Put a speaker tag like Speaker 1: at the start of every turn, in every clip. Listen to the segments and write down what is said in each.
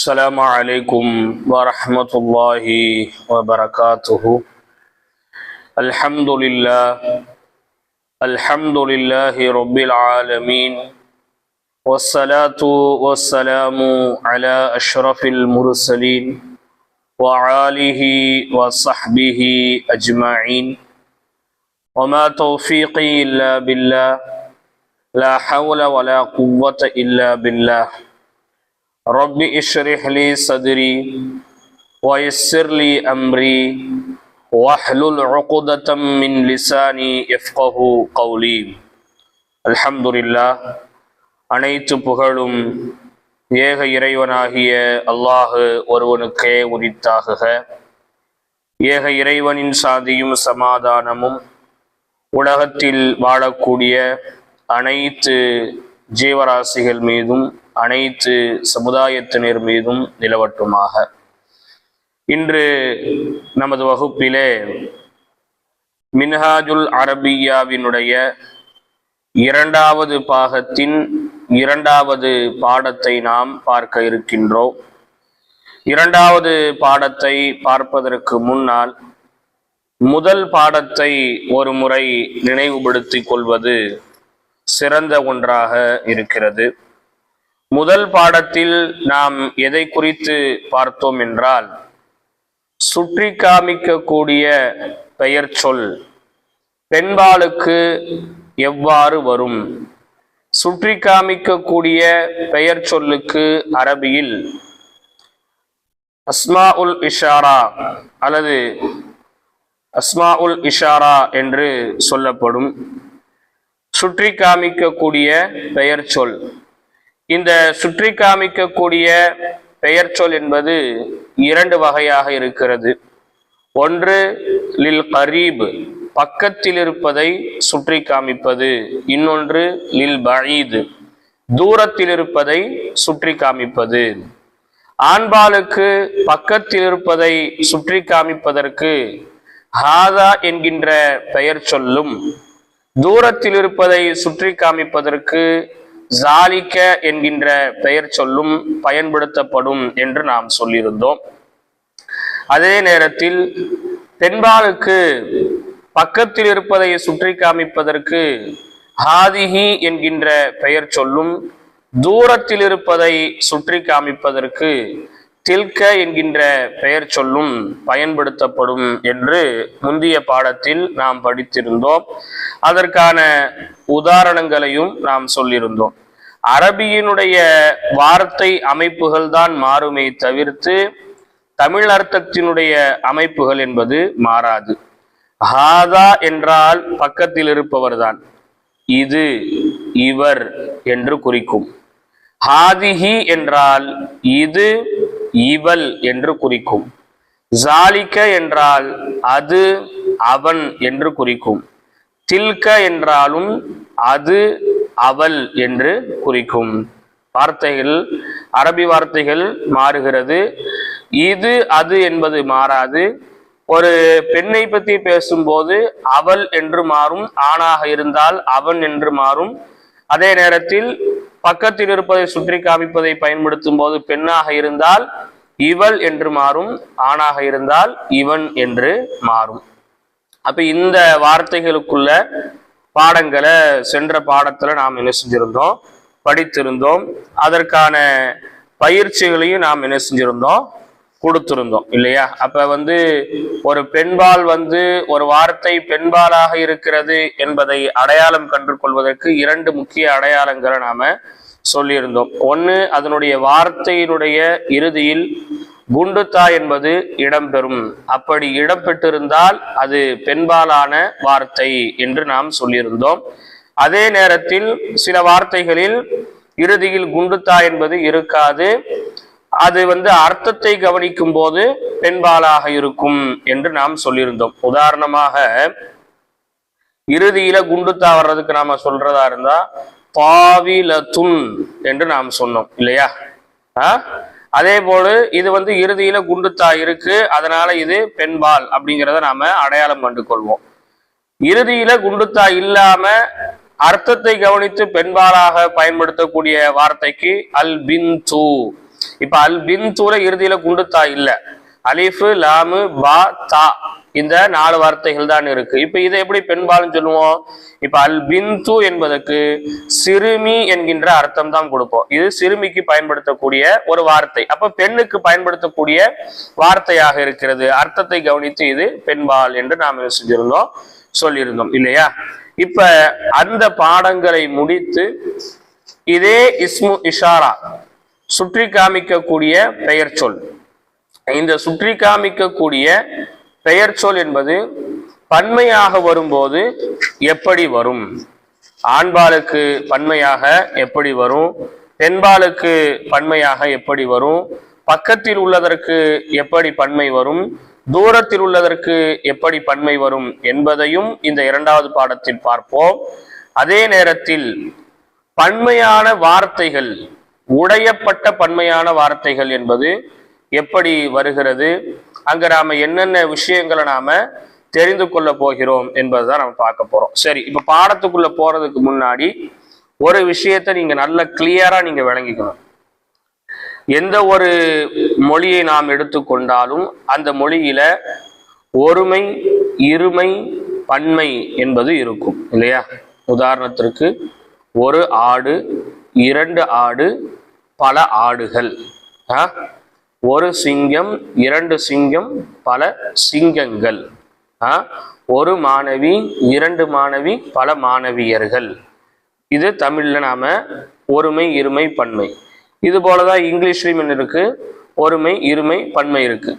Speaker 1: السلام عليكم ورحمة الله وبركاته. الحمد لله رب العالمين، والصلاة والسلام على أشرف المرسلين وآله وصحبه أجمعين، وما توفيقي إلا بالله، لا حول ولا قوة إلا بالله. رب اشرح لي صدري ويسر لي أمري واحلل عقدة من لساني يفقه قولي. الحمد لله. அனைத்து புகழும் ஏக இறைவனாகிய அல்லாஹ் ஒருவனுக்கே உரித்தாகுக. ஏக இறைவனின் சாந்தியும் சமாதானமும் உலகத்தில் வாழக்கூடிய அனைத்து ஜீவராசிகள் மீதும் அனைத்து சமுதாயத்தினர் மீதும் நிலவட்டுமாக. இன்று நமது வகுப்பிலே மின்ஹாஜுல் அரபியாவினுடைய இரண்டாவது பாகத்தின் இரண்டாவது பாடத்தை நாம் பார்க்க இருக்கின்றோம். இரண்டாவது பாடத்தை பார்ப்பதற்கு முன்னால் முதல் பாடத்தை ஒரு முறை நினைவுபடுத்திக் கொள்வது சிறந்த ஒன்றாக இருக்கிறது. முதல் பாடத்தில் நாம் எதை குறித்து பார்த்தோம் என்றால், சுற்றி காமிக்கக்கூடிய பெயர் சொல் பெண்பாலுக்கு எவ்வாறு வரும், சுற்றி காமிக்கக்கூடிய பெயர் சொல்லுக்கு அரபியில் அஸ்மாஉல் இஷாரா அல்லது அஸ்மாஉல் இஷாரா என்று சொல்லப்படும். சுற்றி காமிக்கக்கூடிய பெயர் சொல். இந்த சுற்றி காமிக்கக்கூடிய பெயர் சொல் என்பது இரண்டு வகையாக இருக்கிறது. ஒன்று லில் கரீப், பக்கத்தில் இருப்பதை சுற்றி காமிப்பது. இன்னொன்று லில் பஈத், தூரத்தில் இருப்பதை சுற்றி காமிப்பது. ஆண்பாலுக்கு பக்கத்தில் இருப்பதை சுற்றி காமிப்பதற்கு ஹாதா என்கின்ற பெயர் சொல்லும், தூரத்தில் இருப்பதை சுற்றி காமிப்பதற்கு ஜாலிக என்கின்ற பெயர் சொல்லும் பயன்படுத்தப்படும் என்று நாம் சொல்லியிருந்தோம். அதே நேரத்தில் பெண்பாலுக்கு பக்கத்தில் இருப்பதை சுற்றி காமிப்பதற்கு ஹாதிஹி என்கின்ற பெயர் சொல்லும், தூரத்தில் இருப்பதை சுற்றி காமிப்பதற்கு தில்க என்கின்ற பெயர் சொல்லும் பயன்படுத்தப்படும் என்று முந்தைய பாடத்தில் நாம் படித்திருந்தோம். அதற்கான உதாரணங்களையும் நாம் சொல்லியிருந்தோம். அரபியினுடைய வார்த்தை அமைப்புகள் தான் மாறுமே தவிர்த்து தமிழ் அர்த்தத்தினுடைய அமைப்புகள் என்பது மாறாது. ஹாதா என்றால் பக்கத்தில் இருப்பவர் தான், இது இவர் என்று குறிக்கும். ஹாதிஹி என்றால் இது இவள் என்று குறிக்கும். ஜாலிக என்றால் அது அவன் என்று குறிக்கும். தில்க என்றாலும் அது அவள் என்று குறிக்கும். வார்த்தைகள், அரபி வார்த்தைகள் மாறுகிறது. இது அது என்பது மாறாது. ஒரு பெண்ணை பற்றி பேசும்போது அவள் என்று மாறும், ஆணாக இருந்தால் அவன் என்று மாறும். அதே நேரத்தில் பக்கத்தில் இருப்பதை சுற்றி காமிப்பதை பயன்படுத்தும் போது பெண்ணாக இருந்தால் இவள் என்று மாறும், ஆணாக இருந்தால் இவன் என்று மாறும். அப்ப இந்த வார்த்தைகளுக்குள்ள பாடங்களை சென்ற பாடத்துல நாம் என்ன செஞ்சிருந்தோம், படித்திருந்தோம். அதற்கான பயிற்சிகளையும் நாம் என்ன செஞ்சிருந்தோம், கொடுத்திருந்தோம் இல்லையா? அப்ப ஒரு பெண்பால் ஒரு வார்த்தை பெண்பாலாக இருக்கிறது என்பதை அடையாளம் கண்டு கொள்வதற்கு இரண்டு முக்கிய அடையாளங்களை நாம சொல்லியிருந்தோம். ஒன்று, அதனுடைய வார்த்தையினுடைய இறுதியில் குண்டுத்தா என்பது இடம்பெறும். அப்படி இடம்பெற்றிருந்தால் அது பெண்பாலான வார்த்தை என்று நாம் சொல்லியிருந்தோம். அதே நேரத்தில் சில வார்த்தைகளில் இறுதியில் குண்டுத்தா என்பது இருக்காது. அது அர்த்தத்தை கவனிக்கும் போது பெண்பாலாக இருக்கும் என்று நாம் சொல்லியிருந்தோம். உதாரணமாக இறுதியில குண்டுத்தா வர்றதுக்கு நாம சொல்றதா இருந்தா பாவிலத்துன் என்று நாம் சொன்னோம் இல்லையா? அதே போல இது இறுதியில குண்டுத்தா இருக்கு, அதனால இது பெண்பால் அப்படிங்கிறத நாம அடையாளம் கண்டு கொள்வோம். இறுதியில குண்டுத்தா இல்லாம அர்த்தத்தை கவனித்து பெண்பாலாக பயன்படுத்தக்கூடிய வார்த்தைக்கு அல் பின்து இப்ப அல் பின்துல இறுதியில குண்டுத்தா இல்ல, அலிஃபு லாமு பா தா இந்த 4 வார்த்தைகள் தான் இருக்கு. இப்ப இதை எப்படி பெண்பாலும் சொல்லுவோம்? இப்ப அல் பின்து என்பதற்கு சிறுமி என்கின்ற அர்த்தம் தான் கொடுப்போம். இது சிறுமிக்கு பயன்படுத்தக்கூடிய ஒரு வார்த்தை, அப்ப பெண்ணுக்கு பயன்படுத்தக்கூடிய வார்த்தையாக இருக்கிறது. அர்த்தத்தை கவனித்து இது பெண்பால் என்று நாம் செஞ்சிருந்தோம், சொல்லியிருந்தோம் இல்லையா? இப்ப அந்த பாடங்களை முடித்து இதே இஸ்மு இஷாரா சுற்றி காமிக்கக்கூடிய பெயர் சொல், இந்த சுற்றி காமிக்கக்கூடிய பெயர் சொல் என்பது பன்மையாக வரும்போது எப்படி வரும், ஆண்பாலுக்கு பன்மையாக எப்படி வரும், பெண்பாலுக்கு பன்மையாக எப்படி வரும், பக்கத்தில் உள்ளதற்கு எப்படி பன்மை வரும், தூரத்தில் உள்ளதற்கு எப்படி பன்மை வரும் என்பதையும் இந்த 2வது பாடத்தில் பார்ப்போம். அதே நேரத்தில் பன்மையான வார்த்தைகள், உடையப்பட்ட பன்மையான வார்த்தைகள் என்பது எப்படி வருகிறது, அங்க நாம என்னென்ன விஷயங்களை நாம தெரிந்து கொள்ள போகிறோம் என்பதுதான் நம்ம பார்க்க போறோம். சரி, இப்ப பாடத்துக்குள்ள போறதுக்கு முன்னாடி ஒரு விஷயத்தை நீங்க நல்ல கிளியரா நீங்க விளங்கிக்கணும். எந்த ஒரு மொழியை நாம் எடுத்துக்கொண்டாலும் அந்த மொழியில ஒருமை, இருமை, பன்மை என்பது இருக்கும் இல்லையா? உதாரணத்திற்கு ஒரு ஆடு, 2 ஆடு, பல ஆடுகள், ஒரு சிங்கம், 2 சிங்கம், பல சிங்கங்கள், ஒரு மாணவி, 2 மாணவி, பல மாணவியர்கள். இது தமிழ்ல நாம ஒருமை, இருமை, பன்மை. இது போலதான் இங்கிலீஷ்லயும் இருக்கு, ஒருமை, இருமை, பன்மை இருக்கு.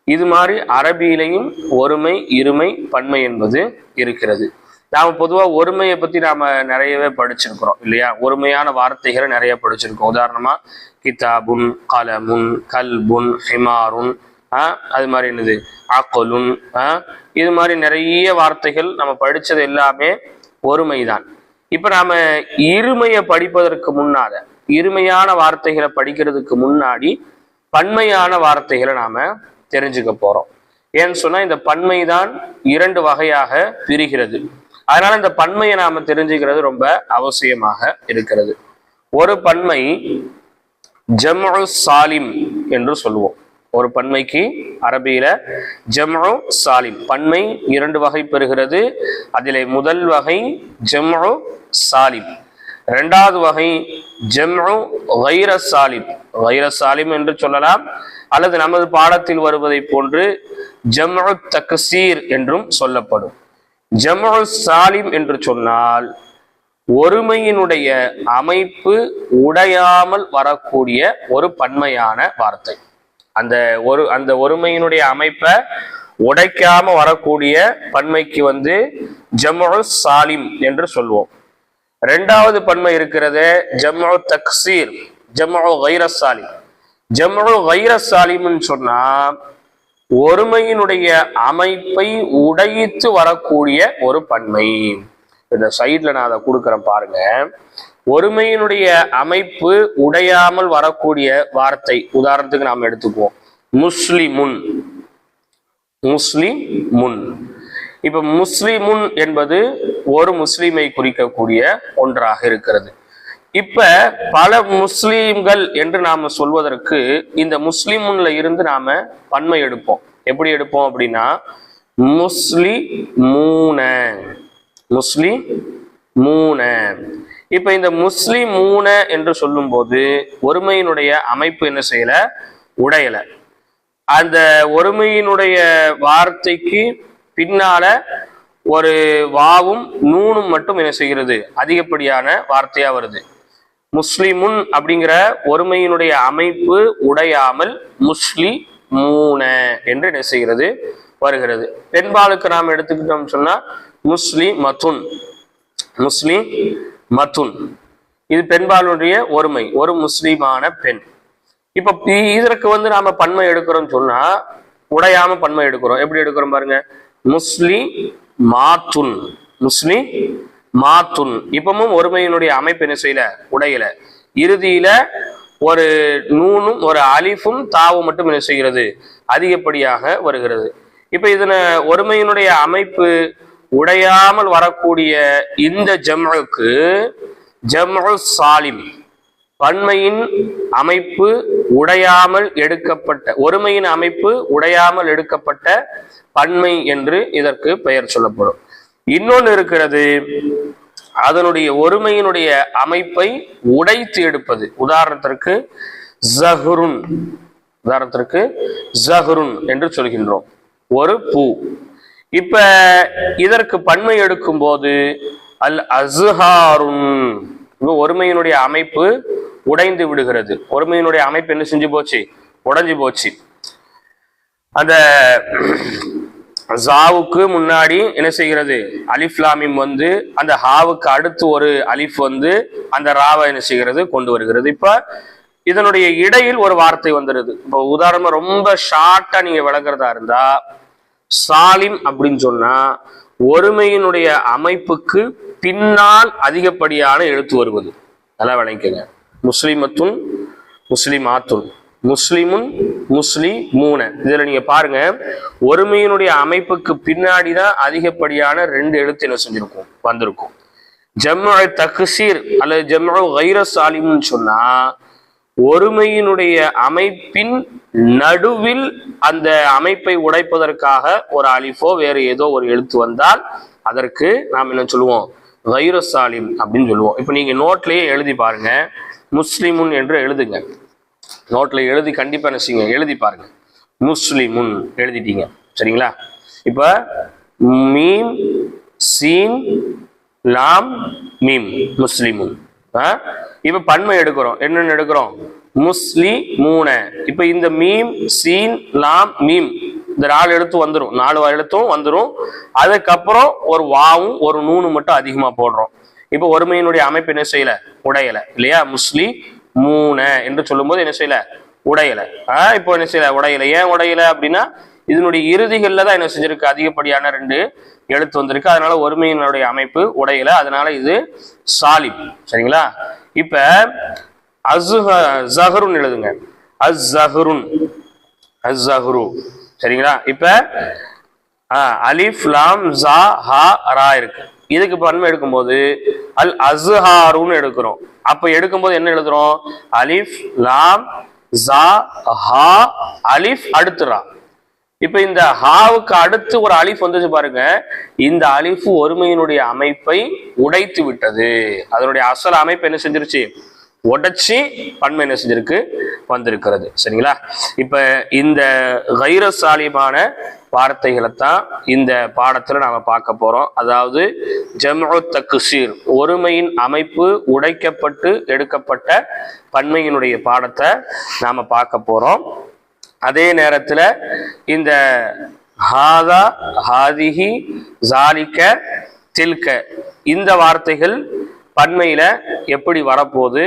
Speaker 1: இது மாதிரி அரபியிலையும் ஒருமை, இருமை, பன்மை என்பது இருக்கிறது. நாம பொதுவா ஒருமையை பத்தி நாம நிறையவே படிச்சிருக்கிறோம் இல்லையா? ஒருமையான வார்த்தைகளை நிறைய படிச்சிருக்கோம். உதாரணமா கிதாபுன், கலமுன், கல்புன், ஹிமாருன், அது மாதிரி என்னது அக்கலுன், இது மாதிரி நிறைய வார்த்தைகள் நம்ம படிச்சது எல்லாமே ஒருமைதான். இப்ப நாம இருமையை படிப்பதற்கு முன்னால, இருமையான வார்த்தைகளை படிக்கிறதுக்கு முன்னாடி பன்மையான வார்த்தைகளை நாம தெரிஞ்சுக்க போறோம். ஏன்னு சொன்னா இந்த பன்மைதான் 2 வகையாக பிரிகிறது. அதனால இந்த பன்மையை நாம தெரிஞ்சுக்கிறது ரொம்ப அவசியமாக இருக்கிறது. ஒரு பன்மை ஜம்உ சாலிம் என்று சொல்லுவோம். ஒரு பன்மைக்கு அரபியில ஜம்உ சாலிம், பன்மை 2 வகை பெறுகிறது. அதிலே முதல் வகை ஜம்உ சாலிம், 2வது வகை ஜம்உ கைர சாலிம். கைர சாலிம் என்று சொல்லலாம், அல்லது நமது பாடத்தில் வருவதை போன்று ஜம்உ தக்சீர் என்றும் சொல்லப்படும். ஜம்உ சாலிம் என்று சொன்னால் ஒருமையினுடைய அமைப்பு உடையாமல் வரக்கூடிய ஒரு பன்மையான வார்த்தை. அந்த ஒருமையினுடைய அமைப்பை உடைக்காம வரக்கூடிய பன்மைக்கு ஜம்உ சாலிம் என்று சொல்வோம். 2வது பன்மை இருக்கிறது ஜம்உ தக்சீர், ஜம்உ கைர சாலிம். ஜம்உ கைர சாலிம்னு சொன்னா ஒருமையினுடைய அமைப்பை உடைத்து வரக்கூடிய ஒரு பன்மை. இந்த சைட்ல நான் அதை கொடுக்குறேன் பாருங்க. ஒருமையினுடைய அமைப்பு உடையாமல் வரக்கூடிய வார்த்தை, உதாரணத்துக்கு நாம் எடுத்துக்குவோம் முஸ்லிமுன். முஸ்லிமுன், இப்ப முஸ்லிமுன் என்பது ஒரு முஸ்லிமை குறிக்கக்கூடிய ஒன்றாக இருக்கிறது. இப்ப பல முஸ்லீம்கள் என்று நாம சொல்வதற்கு இந்த முஸ்லிமுன்ல இருந்து நாம பன்மை எடுப்போம். எப்படி எடுப்போம் அப்படின்னா முஸ்லிமூன, முஸ்லிமூன. இப்ப இந்த முஸ்லிமூன என்று சொல்லும் போது ஒருமையினுடைய அமைப்பு என்ன செய்யல, உடையல. அந்த ஒருமையினுடைய வார்த்தைக்கு பின்னால ஒரு வாவும் நூனும் மட்டும் என்ன செய்கிறது, அதிகப்படியான வார்த்தையா வருது. முஸ்லிமுன் அப்படிங்கிற ஒருமையினுடைய அமைப்பு உடையாமல் முஸ்லிமூன என்று என்ன செய்கிறது, வருகிறது. பெண்பாலுக்கு நாம் எடுத்துக்கிட்டோம் சொன்னா முஸ்லிமத்துன், முஸ்லிமத்துன். இது பெண்பாலுடைய ஒருமை, ஒரு முஸ்லிமான பெண். இப்ப இதற்கு நாம பன்மை எடுக்கிறோம் சொன்னா உடையாம பன்மை எடுக்கிறோம். எப்படி எடுக்கிறோம் பாருங்க, முஸ்லிமாத்துன், முஸ்லிமாத்துன். இப்பவும் ஒருமையினுடைய அமைப்பு என்ன செய்யல, உடையல. இறுதியில ஒரு நூனும் ஒரு அலிஃபும் தாவும் மட்டும் என்ன செய்கிறது, அதிகப்படியாக வருகிறது. இப்ப இதன ஒருமையினுடைய அமைப்பு உடையாமல் வரக்கூடிய இந்த ஜம்உக்கு ஜம்உ சாலிம், பன்மையின் அமைப்பு உடையாமல் எடுக்கப்பட்ட, ஒருமையின் அமைப்பு உடையாமல் எடுக்கப்பட்ட பன்மை என்று இதற்கு பெயர் சொல்லப்படும். இன்னொன்று இருக்கிறது, அதனுடைய ஒருமையினுடைய அமைப்பை உடைத்து எடுப்பது. உதாரணத்திற்கு ஜஹ்ருன் என்று சொல்கின்றோம், ஒரு பூ. இப்ப இதற்கு பன்மை எடுக்கும் போது அல் அஸ்ஹாருன், ஒருமையினுடைய அமைப்பு உடைந்து விடுகிறது. ஒருமையினுடைய அமைப்பு என்ன செஞ்சு போச்சு? உடைஞ்சு போச்சு. அந்த ஜாவுக்கு முன்னாடி என்ன செய்கிறது? அலிஃப் லாமிம் வந்து அந்த ஹாவுக்கு அடுத்து ஒரு அலிஃப் வந்து அந்த ராவை என்ன செய்கிறது? கொண்டு வருகிறது. இப்ப இதனுடைய இடையில் ஒரு வார்த்தை வந்துடுது. இப்போ உதாரணமா ரொம்ப ஷார்ட்டா நீங்க விளக்குறதா இருந்தா, சாலிம் அப்படின்னு சொன்னா ஒருமையினுடைய அமைப்புக்கு பின்னால் அதிகப்படியான எழுத்து வருவது. நல்லா விளங்கிக்கங்க. முஸ்லிமத்துன், முஸ்லிமாத்துன், முஸ்லிமுன், முஸ்லிமூன. இதுல நீங்க பாருங்க, ஒருமையினுடைய அமைப்புக்கு பின்னாடிதான் அதிகப்படியான 2 எழுத்து என்ன செஞ்சிருக்கும்? வந்திருக்கும். ஜம்உ தக்சீர் அல்லது ஜம்உ கைர சாலிம்னு சொன்னா ஒருமையினுடைய அமைப்பின் நடுவில் அந்த அமைப்பை உடைப்பதற்காக ஒரு அலிஃபோ வேறு ஏதோ ஒரு எழுத்து வந்தால் அதற்கு நாம் என்ன சொல்லுவோம்? கைர சாலிம் அப்படின்னு சொல்லுவோம். இப்ப நீங்க நோட்லயே எழுதி பாருங்க, முஸ்லிமுன் என்று எழுதுங்க. நோட்ல எழுதி கண்டிப்பா என்ன செய்யுங்க? எழுதி பாருங்க. முஸ்லிமுன் எழுதிட்டீங்க, சரிங்களா? இப்ப மீம் சீன் லாம் மீம், முஸ்லிமுன். இப்ப பன்மை எடுக்கிறோம். என்னன்னு எடுக்கிறோம்? முஸ்லிமூன. இப்ப இந்த மீம் சீன் லாம் மீம் இந்த 4 எழுத்து வந்துடும், 4 எழுத்தும் வந்துடும். அதுக்கப்புறம் ஒரு வாவும் ஒரு நூனு மட்டும் அதிகமா போடுறோம். இப்ப ஒருமையினுடைய அமைப்பு என்ன செய்யல? உடையல, இல்லையா? முஸ்லிமூன என்று சொல்லும் போது என்ன செய்யல? உடையல. இப்போ என்ன செய்யல? உடையல. ஏன் உடையல அப்படின்னா இதனுடைய இறுதிகள்ல தான் என்ன செஞ்சிருக்கு? அதிகப்படியான 2 எழுத்து வந்திருக்கு. அதனால ஒருமையினுடைய அமைப்பு உடையல. அதனால இது சாலிம், சரிங்களா? இப்ப ஜஹ்ருன் எழுதுங்க. அஸ்ஸஹ்ருன், அஸ்ஸஹ்ரு, சரிங்களா? இப்ப அலிஃப் லாம் ஜா ஹா ரா இருக்கு. இதுக்கு பன்மை எடுக்கும்போது அல் அஸ்ஹாருன்னு எடுக்கிறோம். அப்ப எடுக்கும்போது என்ன எழுதுறோம்? அலிஃப் லாம் ஜா ஹா அலிஃப் அடுத்து ரா. இப்ப இந்த ஹாவுக்கு அடுத்து ஒரு அலிஃப் வந்துச்சு பாருங்க. இந்த அலிஃப் ஒருமையினுடைய அமைப்பை உடைத்து விட்டது. அதனுடைய அசல் அமைப்பு என்ன செஞ்சிருச்சு? உடைச்சி பன்மை என்ன செஞ்சிருக்கு? வந்திருக்கிறது, சரிங்களா? இப்ப இந்த கைர சாலிமான வார்த்தைகளை தான் இந்த பாடத்துல நாம பார்க்க போறோம். அதாவது ஜம்உ தக்சீர், ஒருமையின் அமைப்பு உடைக்கப்பட்டு எடுக்கப்பட்ட பன்மையினுடைய பாடத்தை நாம பார்க்க போறோம். அதே நேரத்துல இந்த ஹாதா, ஹாதிஹி, ஜாலிக, தில்க இந்த வார்த்தைகள் பன்மையில எப்படி வரப்போகுது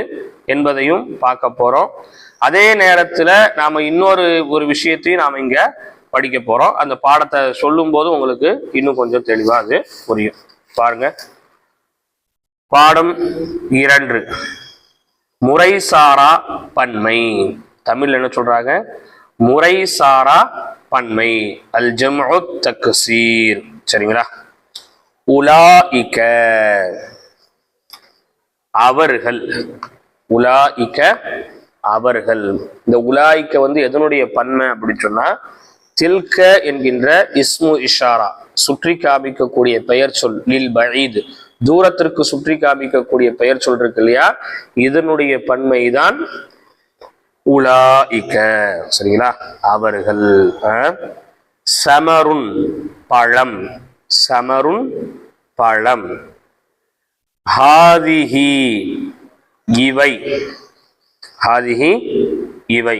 Speaker 1: என்பதையும் பார்க்க போறோம். அதே நேரத்துல நாம ஒரு விஷயத்தையும் நாம இங்க படிக்க போறோம். அந்த பாடத்தை சொல்லும் போது உங்களுக்கு இன்னும் கொஞ்சம் தெளிவா அது புரியும். பாருங்க, பாடம் 2, முறைசாரா பன்மை. தமிழ் என்ன சொல்றாங்க? முறைசாரா பன்மை, அல் ஜம்உ தக்சீர், சரிங்களா? உலாயிக, அவர்கள். உலாயிக அவர்கள். இந்த உலாயிக்க வந்து எதனுடைய பன்மை அப்படின்னு சொன்னா தில்க என்கின்ற இஸ்மு இஷாரா, சுற்றி காமிக்கக்கூடிய பெயர் சொல். லில் பஈத், தூரத்திற்கு சுற்றி காமிக்கக்கூடிய பெயர் சொல் இருக்கு இல்லையா? இதனுடைய பன்மை தான் உலாயிக, சரிங்களா? அவர்கள். சமருன் பழம், சமருன் பழம். ஹாதிஹி இவை, ஹாதிஹி இவை.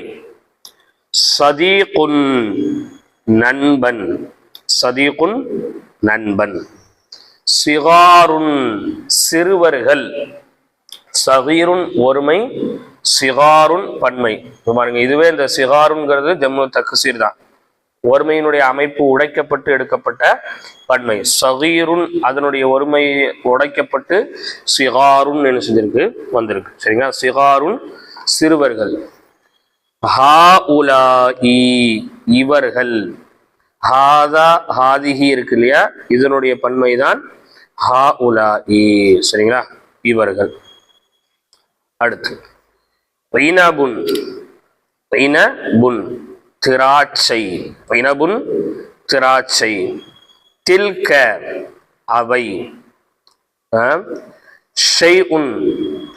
Speaker 1: சதீகுன் நண்பன், சதீகுன் நண்பன். சிகாருன் சிறுவர்கள், சகீருன் ஒருமை, சிகாருன் பன்மை. பாருங்க, இதுவே இந்த சிகாருங்கிறது ஜம்மு தக்சீர் தான். ஒருமையினுடைய அமைப்பு உடைக்கப்பட்டு எடுக்கப்பட்ட பன்மை. சகீருன் அதனுடைய ஒருமை உடைக்கப்பட்டு சிகாருன் என்ன செஞ்சிருக்கு? வந்திருக்கு, சரிங்களா? சிகாருன் சிறுவர்கள். ஹாஉலாஇ இவர்கள். ஹாதா ஹாதிஹி இருக்கு இல்லையா? இதனுடைய பன்மை தான் ஹாஉலாஇ, சரிங்களா? இவர்கள். அடுத்து வைனபுன், வைனபுன் திராட்சை, வைனபுன் திராட்சை. தில்க அவை, ஷைஉன்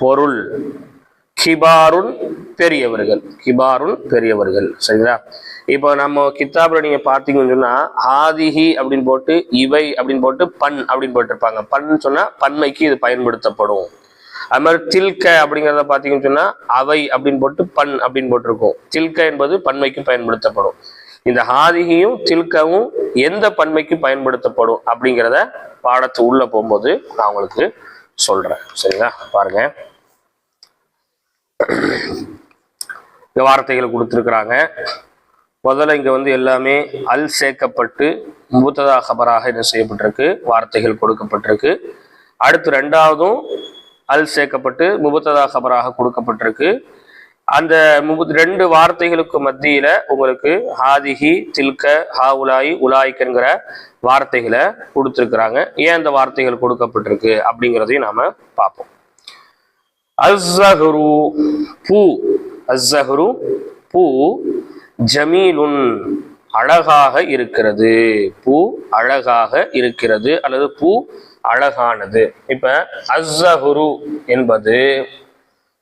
Speaker 1: பொருள், கிபாருன் பெரியவர்கள், கிபாருன் பெரியவர்கள். சரிங்களா? இப்போ நம்ம கித்தாப்ல நீங்க பார்த்தீங்கன்னு சொன்னா ஆதிஹி அப்படின்னு போட்டு இவை அப்படின்னு போட்டு பண் அப்படின்னு போட்டிருப்பாங்க. பண் சொன்னா பன்மைக்கு இது பயன்படுத்தப்படும். அது மாதிரி தில்க அப்படிங்கிறத பார்த்தீங்கன்னு சொன்னா அவை அப்படின்னு போட்டு பண் அப்படின்னு போட்டிருக்கோம். தில்க என்பது பன்மைக்கு பயன்படுத்தப்படும். இந்த ஆதிகியும் தில்கவும் எந்த பன்மைக்கு பயன்படுத்தப்படும் அப்படிங்கிறத பாடத்து உள்ள போகும்போது நான் உங்களுக்கு சொல்றேன். சரிங்களா? பாருங்க, இந்த வார்த்தைகளை கொடுத்துருக்குறாங்க. முதல்ல இங்க வந்து எல்லாமே அல் சேர்க்கப்பட்டு முபத்ததா ஹபராக என்ன செய்யப்பட்டிருக்கு, வார்த்தைகள் கொடுக்கப்பட்டிருக்கு. அடுத்து ரெண்டாவதும் அல் சேர்க்கப்பட்டு முபத்ததா ஹபராக கொடுக்கப்பட்டிருக்கு. அந்த ரெண்டு வார்த்தைகளுக்கு மத்தியில உங்களுக்கு ஹாதிஹி, தில்க, ஹாவுலாயி, உலாய்க்குங்கிற வார்த்தைகளை கொடுத்துருக்குறாங்க. ஏன் அந்த வார்த்தைகள் கொடுக்கப்பட்டிருக்கு அப்படிங்கிறதையும் நாம பார்ப்போம். அஸ்ஸஹ்ரு பூ, அஸ்ஸஹ்ரு பூ, ஜமீலுன் அழகாக இருக்கிறது, பூ அழகாக இருக்கிறது அல்லது பூ அழகானது. இப்ப அஸ்ஸஹ்ரு என்பது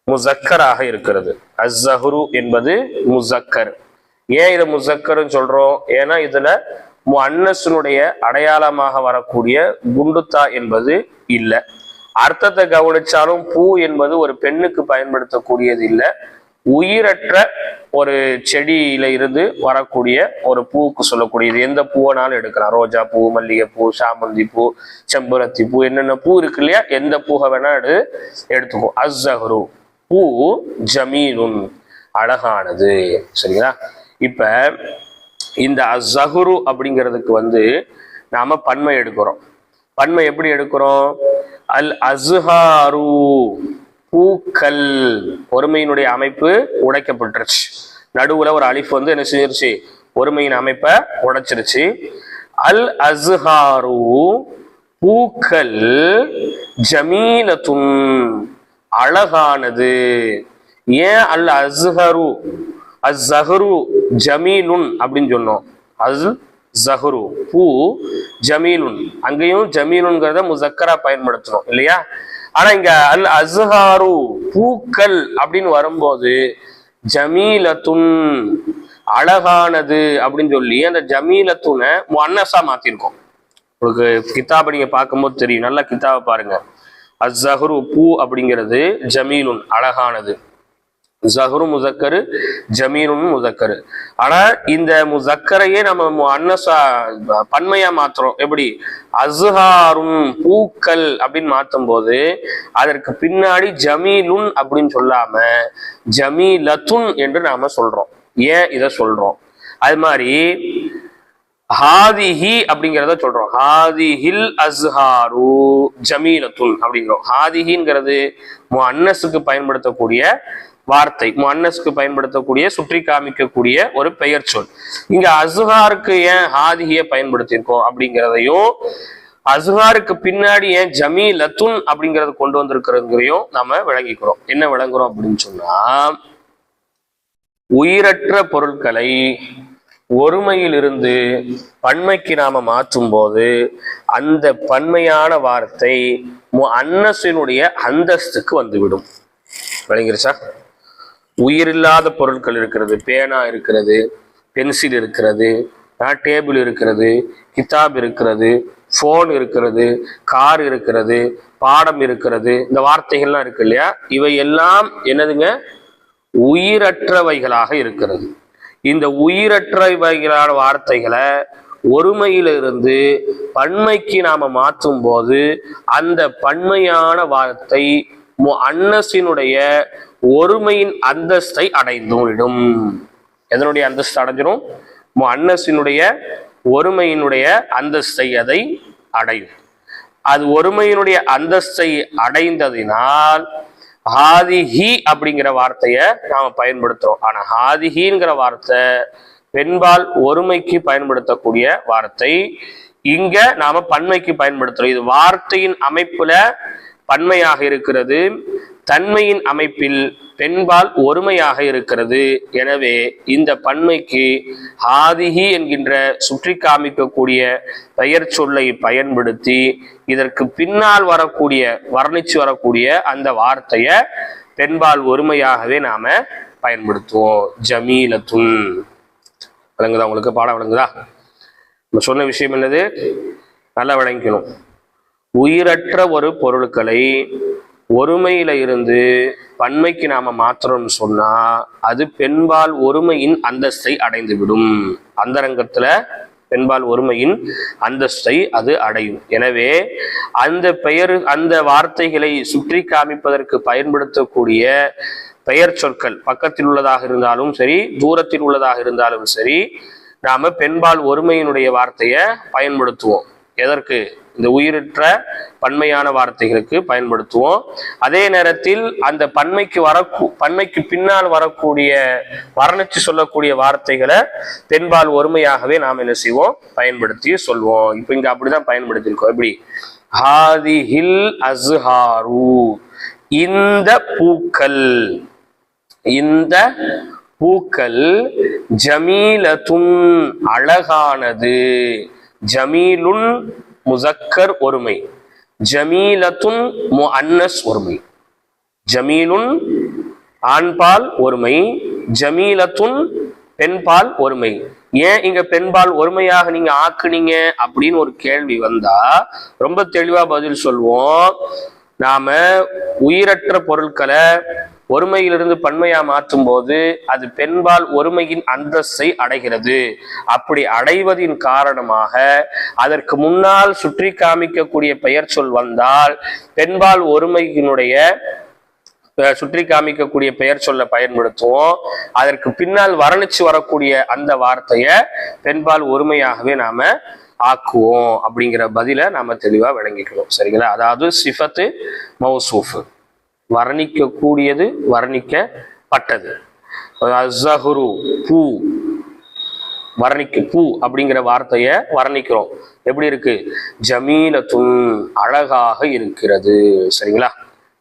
Speaker 1: முசக்கராக இருக்கிறது. அஸ்ஸஹ்ரு என்பது முசக்கர். ஏன் இதை முசக்கர்னு சொல்றோம்? ஏன்னா இதுல முஅன்னஸுனுடைய அடையாளமாக வரக்கூடிய குண்டுத்தா என்பது இல்லை. அர்த்தத்தை கவனிச்சாலும் பூ என்பது ஒரு பெண்ணுக்கு பயன்படுத்தக்கூடியது இல்லை. உயிரற்ற ஒரு செடியில இருந்து வரக்கூடிய ஒரு பூவுக்கு சொல்லக்கூடியது. எந்த பூவனாலும் எடுக்கலாம். ரோஜா பூ, மல்லிகை பூ, சாமந்தி பூ, செம்பருத்தி பூ, என்னென்ன பூ இருக்கு இல்லையா, எந்த பூவை வேணா எடுத்துக்கோ. அஸ்ஸஹ்ரு பூ, ஜமீலுன் அழகானது. சரிங்களா? இப்ப இந்த அஸ்ஸஹ்ரு அப்படிங்கிறதுக்கு வந்து நாம பன்மை எடுக்கிறோம். பன்மை எப்படி எடுக்கிறோம்? அல் அஸ்ஹாரு பூக்கள். ஒருமையினுடைய அமைப்பு உடைக்கப்பட்டுருச்சு. நடுவுல ஒரு அலிஃப் வந்து என்ன செஞ்சிருச்சு, ஒருமையின் அமைப்பை உடைச்சிருச்சு. அல் அஸ்ஹாரு பூக்கள், ஜமீலத்துன் அழகானது. ஏன் அல் அஸ்ஹரு அஸ்ஸஹ்ரு ஜமீலுன் அப்படின்னு சொன்னோம்? அல் ஜஹ்ரு பூ, ஜமீலுன், அங்கேயும் ஜமீலுன்கிறத முசக்கரா பயன்படுத்தணும் இல்லையா? ஆனா இங்க அல் அஸ்ஹாரு பூக்கள் அப்படின்னு வரும்போது ஜமீலத்துன் அழகானது அப்படின்னு சொல்லி அந்த ஜமீலத்துனை முஅன்னஸா மாத்திருக்கோம். உங்களுக்கு கிதாபை நீங்க பார்க்கும்போது தெரியும். நல்ல கிதாபை பாருங்க. அஸ்ஸஹ்ரு பூ அப்படிங்கிறது ஜமீலுன் அழகானது. ஜஹ்ரு முசக்கரு, ஜமீலுன் முசக்கரு. ஆனா இந்த முசக்கரையே நம்ம முஅன்னஸா பன்மையா மாத்துறோம். எப்படி? அஸ்ஹாரும் பூக்கள் அப்படின்னு மாற்றும் போது அதற்கு பின்னாடி ஜமீலுன் அப்படின்னு சொல்லாம ஜமீலத்துன் என்று நாம சொல்றோம். ஏன் இதை சொல்றோம்? அது மாதிரி ஹாதிஹி அப்படிங்கிறத சொல்றோம். ஹாதிஹில் அஸ்ஹாரு ஜமீலத்துன் அப்படிங்கிறோம். ஹாதிஹிங்கிறது முஅன்னஸுக்கு பயன்படுத்தக்கூடிய வார்த்தை, முஅன்னஸுக்கு பயன்படுத்தக்கூடிய சுற்றி காமிக்கக்கூடிய ஒரு பெயர் சொல். இங்க அஸ்ஹாருக்கு ஏன் ஹாதிஹியை பயன்படுத்தியிருக்கோம் அப்படிங்கிறதையும், அஸ்ஹாருக்கு பின்னாடி ஏன் ஜமீலத்துன் அப்படிங்கறது கொண்டு வந்திருக்கிறதையும் நாம விளங்கிக்கிறோம். என்ன விளங்குறோம் அப்படின்னு சொன்னா, உயிரற்ற பொருட்களை ஒருமையிலிருந்து பன்மைக்கு நாம மாற்றும் போது அந்த பன்மையான வார்த்தை முஅன்னஸினுடைய அந்தஸ்துக்கு வந்துவிடும். விளங்கிருச்சா? உயிரில்லாத பொருட்கள் இருக்கிறது, பேனா இருக்கிறது, பென்சில் இருக்கிறது, டேபிள் இருக்கிறது, கிதாப் இருக்கிறது, போன் இருக்கிறது, கார் இருக்கிறது, பாடம் இருக்கிறது, இந்த வார்த்தைகள்லாம் இருக்கு இல்லையா, இவை எல்லாம் என்னதுங்க? உயிரற்றவைகளாக இருக்கிறது. இந்த உயிரற்றவைகளான வார்த்தைகளை ஒருமையிலிருந்து பன்மைக்கு நாம மாற்றும் போது அந்த பன்மையான வார்த்தை முஅன்னஸினுடைய ஒருமையின் அந்தஸ்தை அடைந்துவிடும். எதனுடைய அந்தஸ்து அடைஞ்சிடும்? முஅன்னஸினுடைய ஒருமையினுடைய அந்தஸ்தை அதை அடையும். அது ஒருமையினுடைய அந்தஸ்தை அடைந்ததினால் ஹாதிஹி அப்படிங்கிற வார்த்தையை நாம பயன்படுத்துறோம். ஆனா ஹாதிஹிங்கிற வார்த்தை பெண்பால் ஒருமைக்கு பயன்படுத்தக்கூடிய வார்த்தை. இங்க நாம பன்மைக்கு பயன்படுத்துறோம். இது வார்த்தையின் அமைப்புல பன்மையாக இருக்கிறது. தன்மையின் அமைப்பில் பெண்பால் ஒருமையாக இருக்கிறது. எனவே இந்த பன்மைக்கு ஹாதிஹி என்கின்ற சுற்றி காமிக்கக்கூடிய பெயர் சொல்லை பயன்படுத்தி இதற்கு பின்னால் வரக்கூடிய வர்ணிச்சு வரக்கூடிய அந்த வார்த்தைய பெண்பால் ஒருமையாகவே நாம பயன்படுத்துவோம். ஜமீலத்துன். விளங்குதா உங்களுக்கு? பாடம் விளங்குதா? நம்ம சொன்ன விஷயம் என்னது? நல்லா விளங்கிக்கணும். உயிரற்ற ஒரு பொருட்களை ஒருமையில இருந்து பன்மைக்கு நாம மாத்திரம்னு சொன்னா அது பெண்பால் ஒருமையின் அந்தஸ்தை அடைந்துவிடும். அந்தரங்கத்துல பெண்பால் ஒருமையின் அந்தஸ்தை அது அடையும். எனவே அந்த வார்த்தைகளை சுற்றி காமிப்பதற்கு பயன்படுத்தக்கூடிய பெயர் சொற்கள் பக்கத்தில் உள்ளதாக இருந்தாலும் சரி, தூரத்தில் உள்ளதாக இருந்தாலும் சரி, நாம பெண்பால் ஒருமையினுடைய வார்த்தையை பயன்படுத்துவோம். எதற்கு? இந்த உயிரற்ற பன்மையான வார்த்தைகளுக்கு பயன்படுத்துவோம். அதே நேரத்தில் அந்த பன்மைக்கு பின்னால் வரக்கூடிய வர்ணிச்சு சொல்லக்கூடிய வார்த்தைகளை பெண்பால் ஒருமையாகவே நாம் என்ன செய்வோம்? பயன்படுத்தி சொல்வோம். இப்ப இங்க அப்படிதான் பயன்படுத்தியிருக்கோம். எப்படி? ஹாதிஹில் அஸ்ஹாரு, இந்த பூக்கள், இந்த பூக்கள், ஜமீலத்துன் அழகானது, ஜமீலுன் முசக்கர் ஒருமை, ஜமீலத்துன் முஅன்னஸ் ஒருமை. ஜமீலுன் ஆண்பால் ஒருமை, ஜமீலத்துன் பெண்பால் ஒருமை. ஏன் இங்க பெண்பால் ஒருமையாக நீங்க ஆக்குனீங்க அப்படின்னு ஒரு கேள்வி வந்தா ரொம்ப தெளிவா பதில் சொல்வோம். நாம உயிரற்ற பொருட்களை ஒருமையிலிருந்து பன்மையா மாற்றும் போது அது பெண்பால் ஒருமையின் அந்தஸ்தை அடைகிறது. அப்படி அடைவதின் காரணமாக அதற்கு முன்னால் சுற்றி காமிக்கக்கூடிய பெயர் சொல் வந்தால் பெண்பால் ஒருமையினுடைய சுற்றி காமிக்கக்கூடிய பெயர் சொல்ல பயன்படுத்துவோம். அதற்கு பின்னால் வர்ணிச்சு வரக்கூடிய அந்த வார்த்தைய பெண்பால் ஒருமையாகவே நாம ஆக்குவோம். அப்படிங்கிற பதில நாம தெளிவா விளங்கிக்கணும். சரிங்களா? அதாவது சிஃபத்து மௌசூஃப், வர்ணிக்கக்கூடியது, வர்ணிக்கப்பட்டது. அஸ்ஸஹ்ரு பூ, பூ அப்படிங்கிற வார்த்தைய வர்ணிக்கிறோம். எப்படி இருக்கு? ஜமீலத்துன் அழகாக இருக்கிறது. சரிங்களா?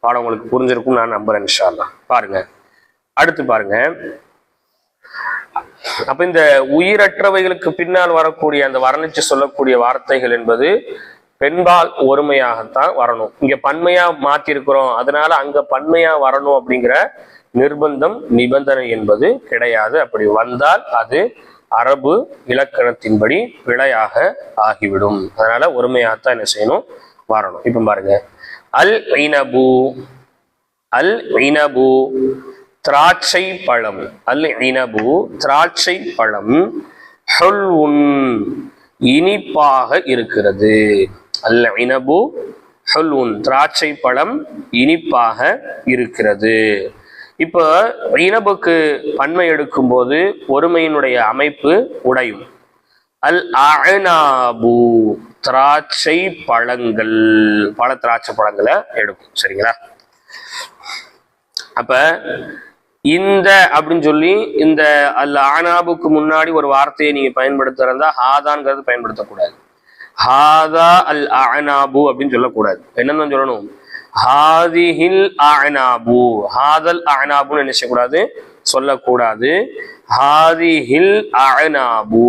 Speaker 1: பாடம் உங்களுக்கு புரிஞ்சிருக்கும் நான் நம்புறேன் இன்ஷா அல்லாஹ். பாருங்க, அடுத்து பாருங்க. அப்ப இந்த உயிரற்றவைகளுக்கு பின்னால் வரக்கூடிய அந்த வர்ணிச்சு சொல்லக்கூடிய வார்த்தைகள் என்பது பெண்பால் ஒருமையாகத்தான் வரணும். இங்க பன்மையா மாத்திருக்கிறோம், அதனால அங்க பன்மையா வரணும் அப்படிங்கிற நிபந்தனை என்பது கிடையாது. அப்படி வந்தால் அது அரபு இலக்கணத்தின்படி பிழையாக ஆகிவிடும். அதனால ஒருமையாகத்தான் என்ன செய்யணும்? வரணும். இப்ப பாருங்க, அல் இனபு, அல் இனபு திராட்சை பழம், அல் இனபு திராட்சை பழம், ஹுல்வுன் இனிப்பாக இருக்கிறது. அல் இனபு ஹுல்வுன் திராட்சை பழம் இனிப்பாக இருக்கிறது. இப்ப இனபுக்கு பன்மை எடுக்கும் போது ஒருமையினுடைய அமைப்பு உடையும். அல் அஅனாபு திராட்சை பழங்கள், பல திராட்சை பழங்களை எடுக்கும். சரிங்களா? அப்ப இந்த அப்படின்னு சொல்லி இந்த அல் அஅனாபுக்கு முன்னாடி ஒரு வார்த்தையை நீங்க பயன்படுத்துறதா ஹாதான்ங்கிறது பயன்படுத்தக்கூடாது. ஹாதா அல் அஅனாபு அப்படின்னு சொல்லக்கூடாது. என்னன்னு சொல்லணும்? ஹாதிஹில் அஅனாபு, ஹாதல் அஅனாபுன்னு என்ன செய்யக்கூடாது? சொல்லக்கூடாது. ஹாதிஹில் அஅனாபு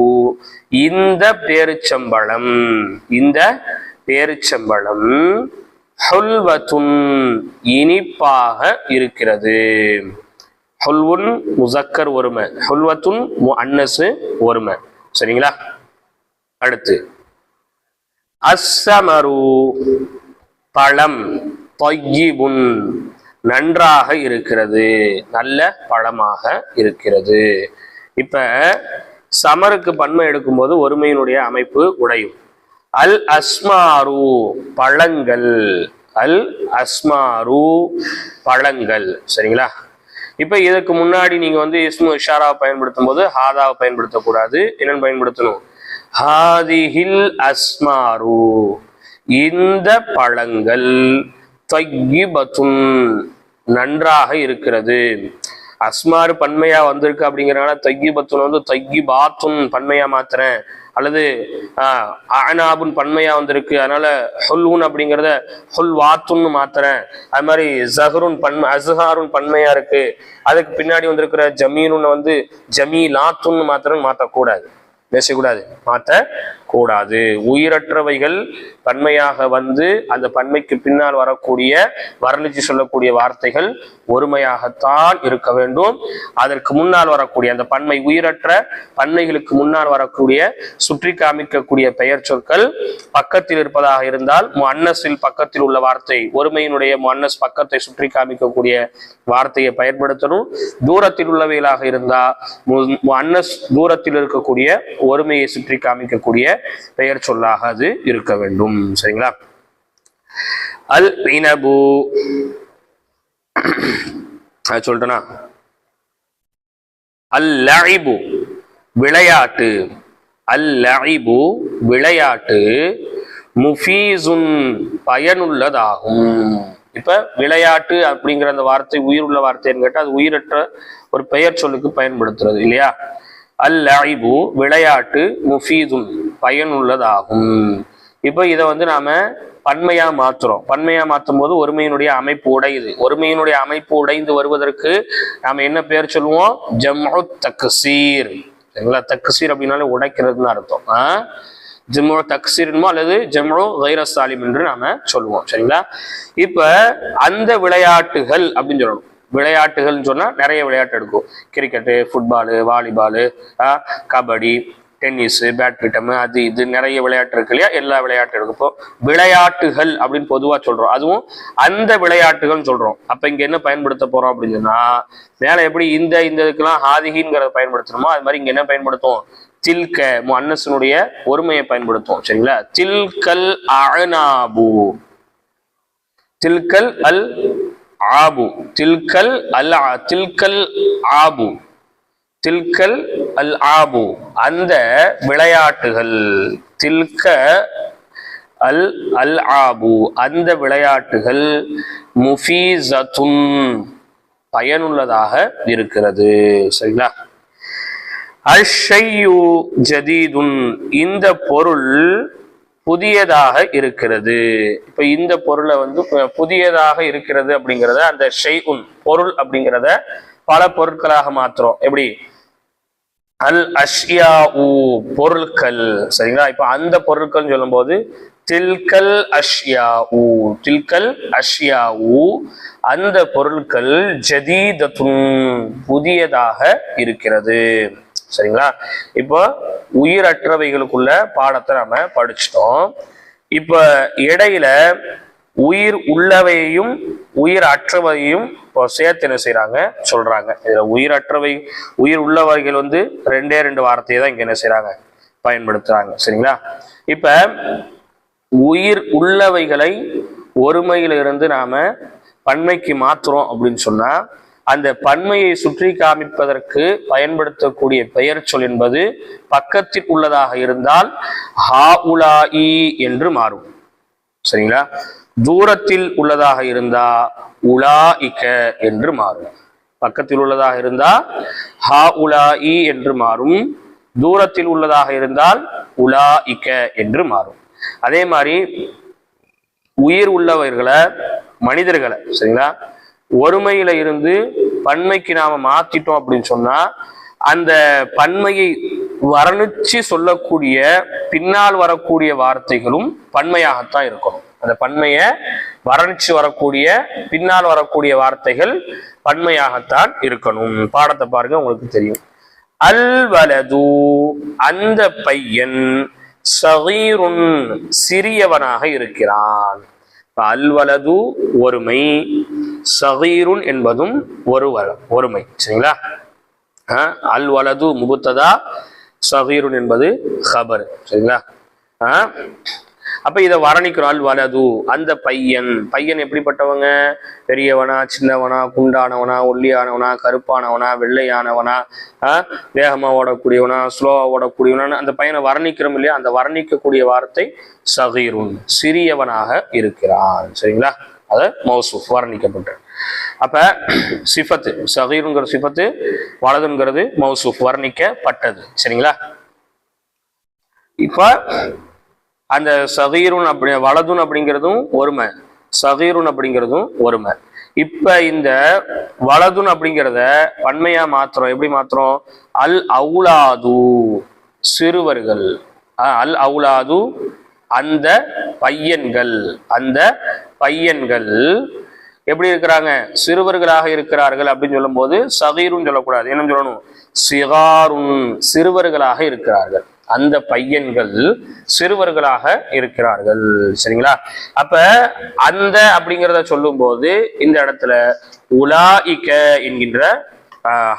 Speaker 1: இந்த பேரிச்சம்பழம், இந்த பேரிச்சம்பழம், ஹுல்வத்துன் இனிப்பாக இருக்கிறது. ஹுல்வுன் முசக்கர் ஒருமை, ஹுல்வத்துன் முஅன்னஸ் ஒருமை. சரிங்களா? அடுத்து அஸ்ஸமரு பழம், தொய்யிபுன் நன்றாக இருக்கிறது, நல்ல பழமாக இருக்கிறது. இப்ப சமருக்கு பன்மை எடுக்கும்போது ஒருமையினுடைய அமைப்பு உடையும். அல் அஸ்மாரு பழங்கள், அல் அஸ்மாரு பழங்கள். சரிங்களா? இப்ப இதற்கு முன்னாடி நீங்க இஸ்மு இஷாராவை பயன்படுத்தும் போது ஹாதாவை பயன்படுத்தக்கூடாது. என்னன்னு பயன்படுத்தணும்? ஹாதிஹில் அஸ்மாரு இந்த பழங்கள், தொய்யிபத்துன் நன்றாக இருக்கிறது. அஸ்மாரு பன்மையா வந்திருக்கு அப்படிங்கிறனால தொய்யிபத்துன் தொய்யிபாத்துன் பன்மையா மாத்துறேன் அல்லது அனாபுன் பன்மையா வந்திருக்கு, அதனால ஹுல்வுன் அப்படிங்கிறத ஹுல்வாத்துன்னு மாத்துறேன். அது மாதிரி ஜஹருன் அஸ்ஹாருன் பன்மையா இருக்கு, அதுக்கு பின்னாடி வந்திருக்கிற ஜமீனுன்னு வந்து ஜமீலாத்துன்னு மாத்தக்கூடாது, பேசக்கூடாது, மாற்றக்கூடாது. உயிரற்றவைகள் பன்மையாக வந்து அந்த பன்மைக்கு பின்னால் வரக்கூடிய வர்ணிச்சு சொல்லக்கூடிய வார்த்தைகள் ஒருமையாகத்தான் இருக்க வேண்டும். அதற்கு முன்னால் வரக்கூடிய அந்த பன்மை உயிரற்ற பன்மைகளுக்கு முன்னால் வரக்கூடிய சுற்றி காமிக்கக்கூடிய பெயர் சொற்கள் பக்கத்தில் இருப்பதாக இருந்தால் முஅன்னஸில் பக்கத்தில் உள்ள வார்த்தை ஒருமையினுடைய முஅன்னஸ் பக்கத்தை சுற்றி காமிக்கக்கூடிய வார்த்தையை பயன்படுத்தணும். தூரத்தில் உள்ளவைகளாக இருந்தா முஅன்னஸ் தூரத்தில் இருக்கக்கூடிய ஒருமையை சுற்றி காமிக்கக்கூடிய பெயர் சொல்லாக அது இருக்க வேண்டும். சரிங்களா? அல் இனபு சொல்லிட்டனா, அல் லஇபு விளையாட்டு, அல் லஇபு விளையாட்டு, முஃபீசுன் பயனுள்ளதாகும். இப்ப விளையாட்டு அப்படிங்கிற அந்த வார்த்தை உயிர் உள்ள வார்த்தைன்னு கேட்டா அது உயிரற்ற ஒரு பெயர் சொல்லுக்கு பயன்படுத்துறது இல்லையா? அல் லஇபு விளையாட்டு, முஃபீதுன் பயனுள்ளதாகும். இப்ப இதை வந்து நாம பன்மையா மாத்துறோம். பன்மையா மாற்றும் போது ஒருமையினுடைய அமைப்பு உடையுது. ஒருமையினுடைய அமைப்பு உடைந்து வருவதற்கு நாம என்ன பேர் சொல்லுவோம்? ஜம்உ தக்சீர். சரிங்களா? தக்சீர் அப்படின்னாலே உடைக்கிறதுன்னு அர்த்தம். ஜம்உ தக்சீர்மோ அல்லது ஜம்உ கைர சாலிம் என்று நாம சொல்லுவோம். சரிங்களா? இப்ப அந்த விளையாட்டுகள் அப்படின்னு சொல்லணும். விளையாட்டுகள்னு சொன்னா நிறைய விளையாட்டு எடுக்கும். Cricket, football, volleyball, kabaddi, tennis, badminton, அது இது நிறைய விளையாட்டு இருக்கு இல்லையா? எல்லா விளையாட்டு இருக்கும். இப்போ விளையாட்டுகள் அப்படின்னு பொதுவா சொல்றோம், அதுவும் அந்த விளையாட்டுகள் சொல்றோம். அப்ப இங்க என்ன பயன்படுத்த போறோம் அப்படின்னு சொன்னா, மேல எப்படி இந்த இதுக்கெல்லாம் ஹாதிகிங்கிறத பயன்படுத்தணுமோ அது மாதிரி இங்க என்ன பயன்படுத்தும்? தில்க முஅன்னஸினுடைய ஒருமையை பயன்படுத்தும். சரிங்களா? தில்கல் அஅனாபு, தில்கல் அல் ஆபு, தில்கல் அல் தில்கல் ஆபு, தில்கல் அல் ஆபு அந்த விளையாட்டுகள், தில்க அல் அல் ஆபு அந்த விளையாட்டுகள், முஃபீஸத்துன் பயனுள்ளதாக இருக்கிறது. சரிங்களா? அஷ்ஷையு ஜதீதுன் இந்த பொருள் புதியதாக இருக்கிறது. இப்ப இந்த பொருளை வந்து புதியதாக இருக்கிறது அப்படிங்கிறத அந்த ஷைஉன் பொருள் அப்படிங்கிறத பல பொருட்களாக மாத்துறோம். எப்படி? அல் அஷ்யாஉ பொருட்கள். சரிங்களா? இப்ப அந்த பொருட்கள் சொல்லும் போது தில்கல் அஷ்யாஉ, தில்கல் அஷ்யாஉ அந்த பொருட்கள் ஜதீதத்துன் புதியதாக இருக்கிறது. சரிங்களா? இப்போ உயிரற்றவைகளுக்குள்ள பாடத்தை நாம படிச்சிட்டோம். இப்ப இடையில உயிர் உள்ளவையையும் உயிர் அற்றவையும் சேர்த்து என்ன செய்யறாங்க சொல்றாங்க. இதுல உயிரற்றவை உயிர் உள்ளவர்கள் வந்து ரெண்டே ரெண்டு வார்த்தையை தான் இங்க என்ன செய்யறாங்க பயன்படுத்துறாங்க. சரிங்களா? இப்ப உயிர் உள்ளவைகளை ஒருமையிலிருந்து நாம பன்மைக்கு மாத்துறோம் அப்படின்னு சொன்னா அந்த பன்மையை சுற்றி காமிப்பதற்கு பயன்படுத்தக்கூடிய பெயர் சொல் என்பது பக்கத்தில் உள்ளதாக இருந்தால் ஹாஉலாஇ என்று மாறும். சரிங்களா? தூரத்தில் உள்ளதாக இருந்தா உலாஇக என்று மாறும். பக்கத்தில் உள்ளதாக இருந்தா ஹாஉலாஇ என்று மாறும். தூரத்தில் உள்ளதாக இருந்தால் உலாஇக என்று மாறும். அதே மாதிரி உயிர் உள்ளவர்களை மனிதர்களை சரிங்களா ஒருமையில இருந்து பன்மைக்கு நாம மாத்திட்டோம் அப்படின்னு சொன்னா அந்த பன்மையை வர்ணிச்சு சொல்லக்கூடிய பின்னால் வரக்கூடிய வார்த்தைகளும் பன்மையாகத்தான் இருக்கணும். அந்த பன்மையை வர்ணிச்சு வரக்கூடிய பின்னால் வரக்கூடிய வார்த்தைகள் பன்மையாகத்தான் இருக்கணும். பாடத்தை பாருங்க, உங்களுக்கு தெரியும். அல் வலது அந்த பையன், ஸகீருன் சிறியவனாக இருக்கிறான். அல் வலது ஒருமை, ஸகீருன் என்பதும் ஒருமை. சரிங்களா? அல் வலது முபத்ததா, ஸகீருன் என்பது ஹபர். சரிங்களா? அப்ப இதை வர்ணிக்கிறோம். அல் வலது அந்த பையன். பையன் எப்படிப்பட்டவங்க? பெரியவனா, சின்னவனா, குண்டானவனா, ஒல்லியானவனா, கருப்பானவனா, வெள்ளையானவனா, வேகமா ஓடக்கூடியவனா, ஸ்லோவா ஓடக்கூடியவனா, அந்த பையனை வர்ணிக்கிறோம் இல்லையா? அந்த வர்ணிக்கக்கூடிய வார்த்தை ஸகீருன் சிறியவனாக இருக்கிறான். சரிங்களா? அது மௌசூஃப் வர்ணிக்கப்பட்ட. அப்ப சிஃபத்து ஸகீருங்கிற சிஃபத்து, வலதுங்கிறது மௌசூஃப் வர்ணிக்கப்பட்டது. சரிங்களா? இப்ப அந்த சகீருன் அப்படி வலதுன் அப்படிங்கிறதும் ஒருமை, சகீருன் அப்படிங்கிறதும் ஒருமை. இப்ப இந்த வலதுன் அப்படிங்கிறத பன்மையா மாத்திரம். எப்படி மாத்திரம்? அல் அவுலாது சிறுவர்கள், அல் அவுலாது அந்த பையன்கள், அந்த பையன்கள் எப்படி இருக்கிறாங்க? சிறுவர்களாக இருக்கிறார்கள் அப்படின்னு சொல்லும் போது சகீருன்னு சொல்லக்கூடாது, என்ன சொல்லணும்? சிகாருன் சிறுவர்களாக இருக்கிறார்கள், அந்த பையன்கள் சிறுவர்களாக இருக்கிறார்கள். சரிங்களா? அப்ப அந்த அப்படிங்கிறத சொல்லும் போது இந்த இடத்துல உலாயிக்க என்கின்ற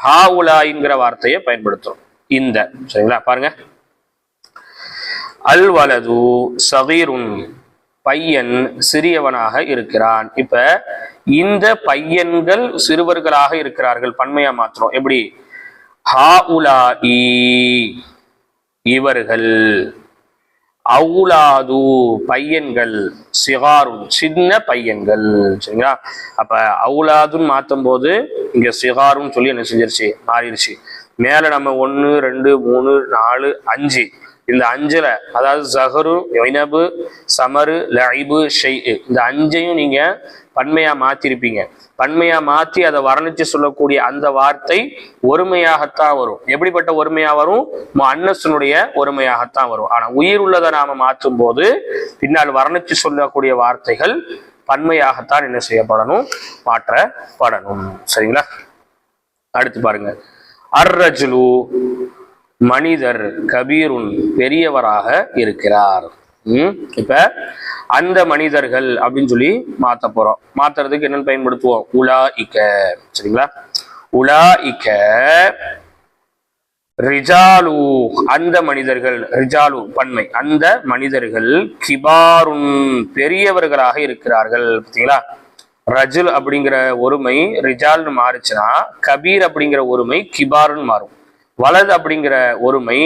Speaker 1: ஹா உலாயிங்கிற வார்த்தையை பயன்படுத்தும். இந்த சரிங்களா? பாருங்க, அல் வலது சகீருன் பையன் சிறியவனாக இருக்கிறான். இப்ப இந்த பையன்கள் சிறுவர்களாக இருக்கிறார்கள் பன்மையா மாத்திரம். எப்படி? ஹா உலாஇ இவர்கள், அவுலாது பையன்கள், சிகாருன் சின்ன பையன்கள். சரிங்களா? அப்ப அவுலாதுன்னு மாத்தும் போது இங்க சிகாருன்னு சொல்லி என்ன செஞ்சிருச்சு? மாறிடுச்சு. மேல நம்ம 1 2 3 4 5 இந்த 5ல அதாவது ஜஹரு, இனபு, சமரு, லைபு, ஷெய் இந்த 5ஐயும் நீங்க பன்மையா மாத்திருப்பீங்க. பன்மையா மாத்தி அதை வர்ணிச்சு சொல்லக்கூடிய அந்த வார்த்தை ஒருமையாகத்தான் வரும். எப்படிப்பட்ட ஒருமையா வரும்? முஅன்னஸுனுடைய ஒருமையாகத்தான் வரும். ஆனா உயிர் உள்ளதை நாம மாற்றும் போது பின்னால் வர்ணிச்சு சொல்லக்கூடிய வார்த்தைகள் பன்மையாகத்தான் என்ன செய்யப்படணும்? மாற்றப்படணும். சரிங்களா? அடுத்து பாருங்க, அர்ரஜுலு மனிதர், கபீருன் பெரியவராக இருக்கிறார். இப்ப அந்த மனிதர்கள் அப்படின்னு சொல்லி மாத்த போறோம். மாத்துறதுக்கு என்னன்னு பயன்படுத்துவோம்? உலாஇக்க. சரிங்களா? உலாஇக்க ரிஜாலு அந்த மனிதர்கள், ரிஜாலு பன்மை, அந்த மனிதர்கள் கிபாருன் பெரியவர்களாக இருக்கிறார்கள். பார்த்தீங்களா? ரஜுல் அப்படிங்கிற ஒருமை ரிஜால்னு மாறுச்சுன்னா கபீர் அப்படிங்கிற ஒருமை கிபாருன்னு மாறும். வலது அப்படிங்கிற ஒருமை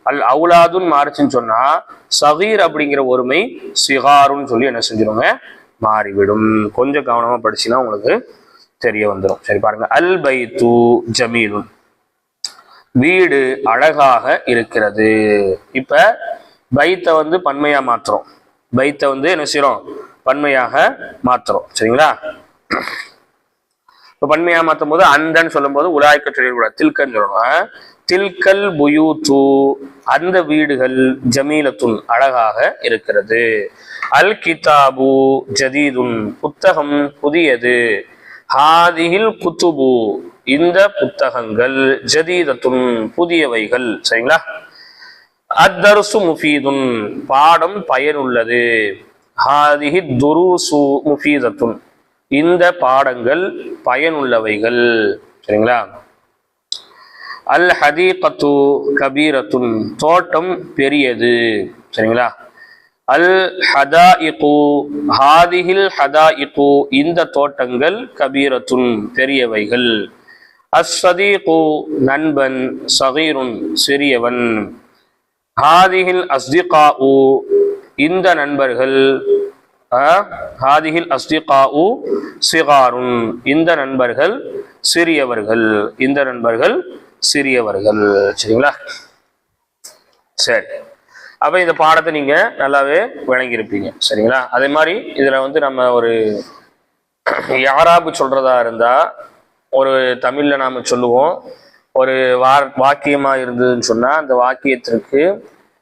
Speaker 1: அல் அவுலாதுன்னு மாறுச்சுன்னு சொன்னா சகீர் அப்படிங்கிற ஒருமை சிகாருன்னு சொல்லி என்ன செஞ்சிருங்க? மாறிவிடும். கொஞ்சம் கவனமா படிச்சுன்னா உங்களுக்கு தெரிய வந்துடும். சரி பாருங்க, அல் பைத்து ஜமீலுன் வீடு அழகாக இருக்கிறது. இப்ப பைத்தை வந்து பன்மையா மாத்துறோம். பைத்தை வந்து என்ன செய்யறோம்? பன்மையாக மாத்துறோம். சரிங்களா? இப்ப பன்மையா மாற்றும் போது அந்தன்னு சொல்லும் போது உலாய்க்க சொல்லக்கூடாது, தில்கன்னு சொல்லணும். தில்கல் புயூத்து அந்த வீடுகள் ஜமீலத்துன் அழகாக இருக்கிறது. அல் கிதாபு ஜதீதுன் புத்தகம் புதியது. ஹாதிஹில் குத்துபு இந்த புத்தகங்கள் ஜதீதத்துன் புதியவைகள். சரிங்களா? அத்தர்சு முஃபீதுன் பாடம் பயனுள்ளது. ஹாதிஹி துருசு முஃபீதத்துன் இந்த பாடங்கள் பயனுள்ளவைகள். சரிங்களா? அல் ஹதீகத்து கபீரத்துன் தோட்டம் பெரியது. சரிங்களா? அல் ஹதாயிகு ஹாதிஹில் ஹதாயிகு இந்த தோட்டங்கள் கபீரத்துன் பெரியவைகள். அஸ்ஸதீகு நண்பன், சகீருன் சிறியவன். ஹாதிஹில் அஸ்திகாஉ இந்த நண்பர்கள், ஹாதிஹில் அஸ்திகாஉ சிகாருன் இந்த நண்பர்கள் சிறியவர்கள், இந்த நண்பர்கள் சிறியவர்கள். சரிங்களா? சரி, அப்ப இந்த பாடத்தை நீங்க நல்லாவே விளங்கியிருப்பீங்க. சரிங்களா? அதே மாதிரி இதுல வந்து நம்ம ஒரு யாராபு சொல்றதா இருந்தா ஒரு தமிழ்ல நாம சொல்லுவோம். ஒரு வாக்கியமா இருந்ததுன்னு சொன்னா அந்த வாக்கியத்திற்கு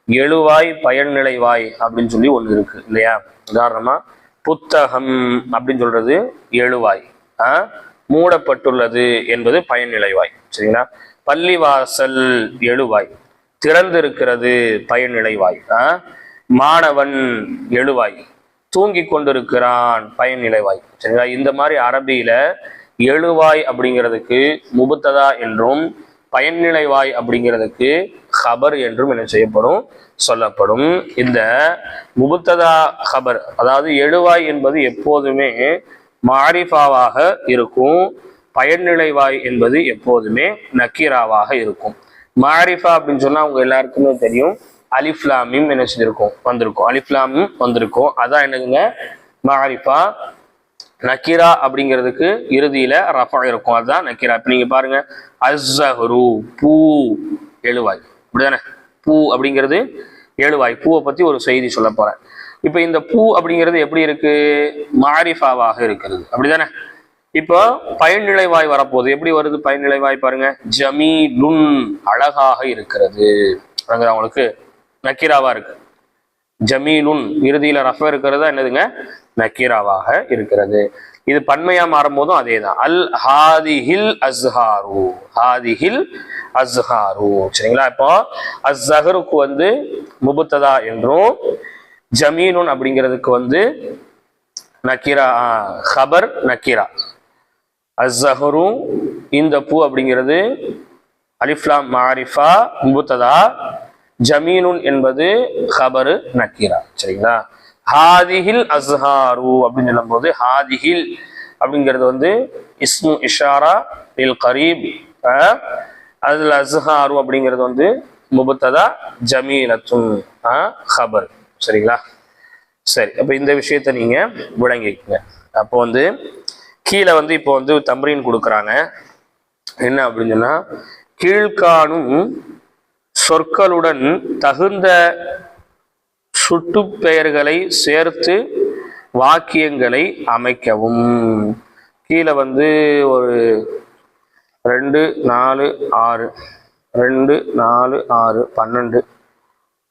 Speaker 1: எழுவாய் பயன்நிலை வாய் அப்படின்னு சொல்லி ஒண்ணு இருக்கு இல்லையா? உதாரணமா புத்தகம் அப்படின்னு சொல்றது எழுவாய், மூடப்பட்டுள்ளது என்பது பயன்நிலைவாய். சரிங்களா? பள்ளிவாசல் எழுவாய், திறந்திருக்கிறது பயன்நிலைவாய். மாணவன் எழுவாய், தூங்கி கொண்டிருக்கிறான் பயன்நிலைவாய். சரிங்களா? இந்த மாதிரி அரபியில எழுவாய் அப்படிங்கிறதுக்கு முபத்ததா என்றும் பயன்நிலைவாய் அப்படிங்கிறதுக்கு ஹபர் என்றும் என்ன செய்யப்படும்? சொல்லப்படும். இந்த முபத்ததா ஹபர் அதாவது எழுவாய் என்பது எப்போதுமே மாரிஃபாவாக இருக்கும். பயன்நிலைவாய் என்பது எப்போதுமே நக்கீராவாக இருக்கும். மாரிஃபா அப்படின்னு சொன்னா அவங்க எல்லாருக்குமே தெரியும், அலிஃப்லாமிம் என்ன செஞ்சிருக்கும்? வந்திருக்கும். அலிஃப்லாமும் வந்திருக்கும். அதான் என்னதுங்க? மாரிஃபா. நக்கீரா அப்படிங்கிறதுக்கு இறுதியில ரஃபா இருக்கும், அதுதான் நக்கீரா. இப்ப நீங்க பாருங்க, அஸ்ஸஹ்ரு பூ எழுவாய், அப்படிதானே? பூ அப்படிங்கிறது ஏழுவாய் பூவை பத்தி ஒரு செய்தி சொல்ல போறேன். இப்ப இந்த பூ அப்படிங்கிறது எப்படி இருக்கு? மாரிஃபாவாக இருக்கிறது, அப்படிதானே? இப்போ பயன்நிலைவாய் வரப்போகுது. எப்படி வருது பயன்நிலைவாய் பாருங்க. ஜமீலுன் அழகாக இருக்கிறது. அவங்களுக்கு நக்கீராவா இருக்கு. ஜமீலுன் இறுதியில ரஃப இருக்கிறதா என்னதுங்க? நக்கீராவாக இருக்கிறது. இது பன்மையா மாறும் போதும் அதே தான். அல் ஹாதிஹில் அஸ்ஹாரு, ஹாதிஹில் அஸ்ஹாரு. சரிங்களா? இப்போ அஸ்ஸஹருக்கு வந்து முபத்ததா என்றும், ஜமீலுன் அப்படிங்கிறதுக்கு வந்து நக்கீரா, ஹபர் நக்கீரா. அஸ்ஸஹரு இந்த பூ அப்படிங்கிறது அலிஃப்லாம் மாரிஃபா முபத்ததா, ஜமீலுன் என்பது ஹபரு நக்கீரா. சரிங்களா? ஹாதிஹில் அஸ்ஹாரு அப்படின்னு சொல்லும் போது ஹாதிஹில் அப்படிங்கிறது வந்து இஸ்மு இஷாரா இல் கரீப், அதுல அஸ்ஹாரு அப்படிங்கிறது வந்து முபத்ததா, ஜமீலத்துன் ஹபர். சரிங்களா? சரி, அப்ப இந்த விஷயத்த நீங்க விளங்கிக்கங்க. அப்போ வந்து கீழே வந்து இப்போ வந்து தம்ரீன் கொடுக்குறாங்க. என்ன அப்படின்னு சொன்னா, கீழ்காணும் சொற்களுடன் தகுந்த சுட்டு பெயர்களை சேர்த்து வாக்கியங்களை அமைக்கவும். கீழே வந்து ஒரு 2 4 6 2 4 6 12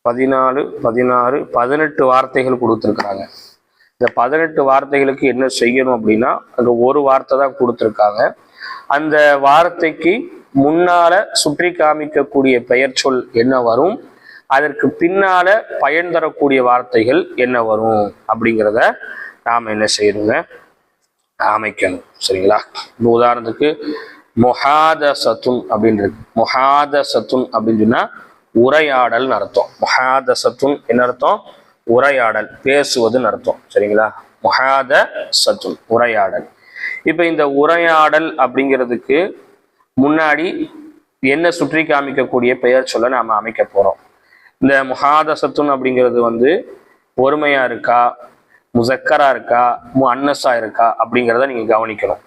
Speaker 1: 14 16 18 வார்த்தைகள் கொடுத்துருக்குறாங்க. இந்த 18 வார்த்தைகளுக்கு என்ன செய்யணும் அப்படின்னா, அங்க ஒரு வார்த்தை தான் கொடுத்துருக்காங்க. அந்த வார்த்தைக்கு முன்னால சுற்றி காமிக்கக்கூடிய பெயர் சொல் என்ன வரும், அதற்கு பின்னால பயன் தரக்கூடிய வார்த்தைகள் என்ன வரும் அப்படிங்கிறத நாம என்ன செய்யணுங்க? அமைக்கணும். சரிங்களா? இப்போ உதாரணத்துக்கு முஹாதசத்துன் அப்படின்னு இருக்கு. முஹாதசத்துன் அப்படின்னு சொன்னா உரையாடல் அர்த்தம். முஹாதசத்துன் என்ன அர்த்தம்? உரையாடல், பேசுவதுன்னு அர்த்தம். சரிங்களா? முஹாதசத்துன் உரையாடல். இப்ப இந்த உரையாடல் அப்படிங்கிறதுக்கு முன்னாடி என்ன சுற்றி காமிக்கக்கூடிய பெயர் சொல்ல நாம அமைக்க போறோம். இந்த முஹாதசத்துன் அப்படிங்கிறது வந்து ஒருமையா இருக்கா, முசக்கரா இருக்கா, முஅன்னஸா இருக்கா அப்படிங்கிறத நீங்க கவனிக்கணும்.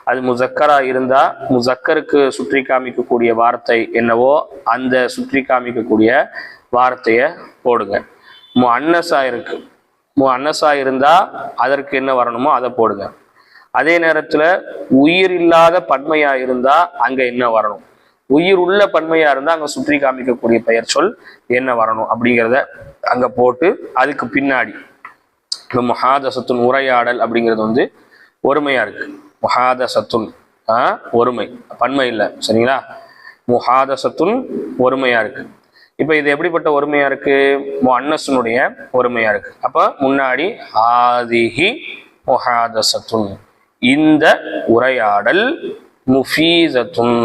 Speaker 1: அது முசக்கரா இருந்தா முசக்கருக்கு சுற்றி காமிக்கக்கூடிய வார்த்தை என்னவோ அந்த சுற்றி காமிக்கக்கூடிய வார்த்தைய போடுங்க. முஅன்னஸா இருக்கு, முஅன்னஸா இருந்தா அதற்கு என்ன வரணுமோ அதை போடுங்க. அதே நேரத்துல உயிர் இல்லாத பன்மையா இருந்தா அங்க என்ன வரணும், உயிர் உள்ள பன்மையா இருந்தா அங்க சுற்றி காமிக்கக்கூடிய பெயர் சொல் என்ன வரணும் அப்படிங்கிறத அங்க போட்டு, அதுக்கு பின்னாடி முஹாதசத்துன் உரையாடல் அப்படிங்கிறது வந்து ஒருமையா இருக்கு. முஹாதசத்துன் ஒருமை, பன்மை இல்லை. சரிங்களா? முஹாதசத்துன் ஒருமையா இருக்கு. இப்ப இது எப்படிப்பட்ட ஒருமையா இருக்கு? முஅன்னஸுனுடைய ஒருமையா இருக்கு. அப்ப முன்னாடி ஹாதிஹி முஹாதசத்துன், இந்த உரையாடல், முஃபீஸத்துன்